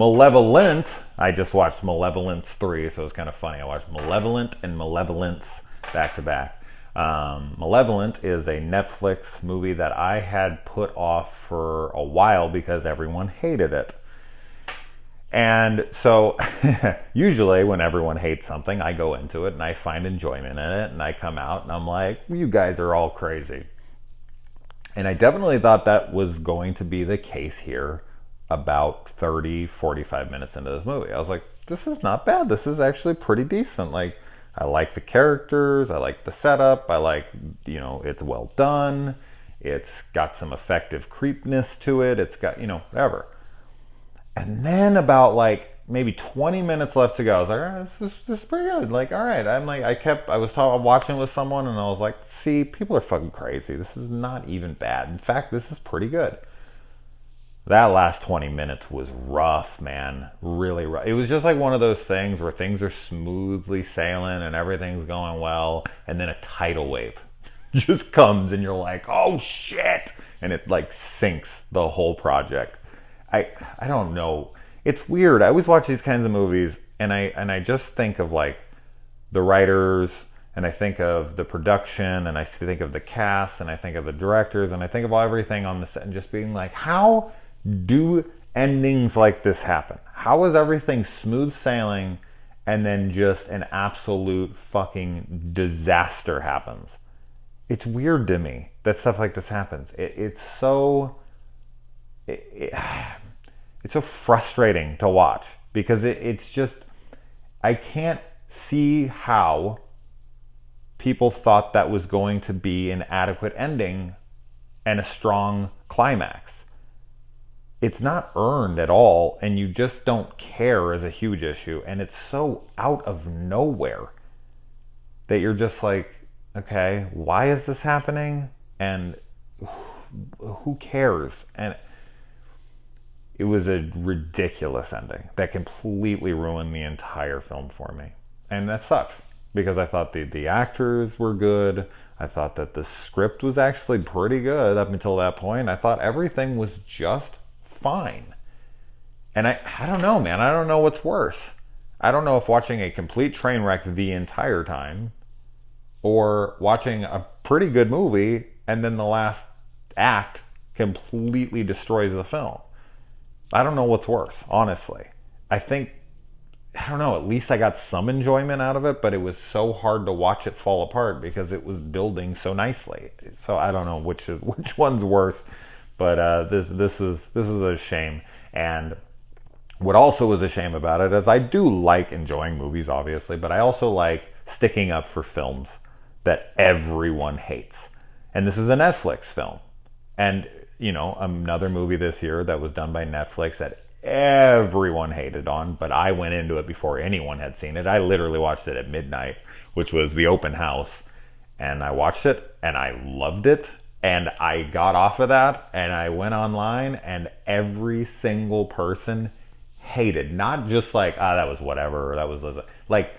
Malevolent, I just watched Malevolence 3, so it was kind of funny. I watched Malevolent and Malevolence back to back. Malevolent is a Netflix movie that I had put off for a while because everyone hated it. And so usually when everyone hates something, I go into it and I find enjoyment in it, and I come out and I'm like, you guys are all crazy. And I definitely thought that was going to be the case here about 30, 45 minutes into this movie. I was like, this is not bad. This is actually pretty decent. Like, I like the characters. I like the setup. I like, it's well done. It's got some effective creepiness to it. It's got, whatever. And then about like maybe 20 minutes left to go, I was like, all right, this is pretty good. Like, all right. I'm like, I was watching with someone and I was like, see, people are fucking crazy. This is not even bad. In fact, this is pretty good. That last 20 minutes was rough, man. Really rough. It was just like one of those things where things are smoothly sailing and everything's going well, and then a tidal wave just comes and you're like, oh shit, and it like sinks the whole project. I don't know. It's weird. I always watch these kinds of movies and I just think of like the writers, and I think of the production, and I think of the cast, and I think of the directors, and I think of everything on the set, and just being like, how do endings like this happen? How is everything smooth sailing and then just an absolute fucking disaster happens? It's weird to me that stuff like this happens. It's so frustrating to watch because it's just, I can't see how people thought that was going to be an adequate ending and a strong climax. It's not earned at all, and you just don't care as a huge issue, and it's so out of nowhere that you're just like, okay, why is this happening? And who cares? And it was a ridiculous ending that completely ruined the entire film for me. And that sucks, because I thought the actors were good. I thought that the script was actually pretty good up until that point. I thought everything was just fine. And I don't know, man. I don't know what's worse. I don't know if watching a complete train wreck the entire time or watching a pretty good movie and then the last act completely destroys the film. I don't know what's worse, honestly. I don't know, at least I got some enjoyment out of it, but it was so hard to watch it fall apart because it was building so nicely. So I don't know which one's worse. But this was a shame. And what also was a shame about it is I do like enjoying movies, obviously, but I also like sticking up for films that everyone hates. And this is a Netflix film. And, another movie this year that was done by Netflix that everyone hated on, but I went into it before anyone had seen it. I literally watched it at midnight, which was The Open House. And I watched it and I loved it. And I got off of that and I went online and every single person hated. Not just like, that was whatever, or that was like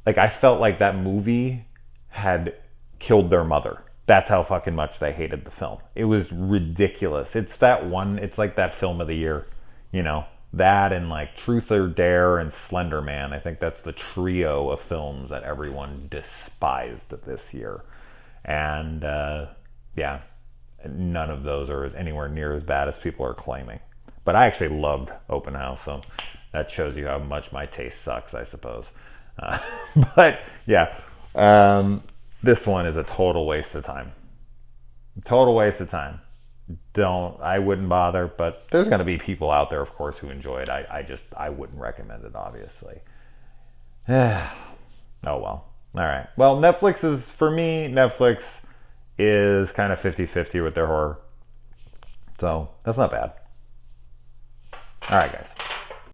I felt like that movie had killed their mother. That's how fucking much they hated the film. It was ridiculous. It's like that film of the year, that and like Truth or Dare and Slender Man. I think that's the trio of films that everyone despised this year. And, yeah, none of those are anywhere near as bad as people are claiming. But I actually loved Open House, so that shows you how much my taste sucks, I suppose. But yeah, this one is a total waste of time. Total waste of time. I wouldn't bother, but there's going to be people out there, of course, who enjoy it. I wouldn't recommend it, obviously. Oh well. All right. Well, for me, Netflix is kind of 50-50 with their horror. So that's not bad. All right, guys.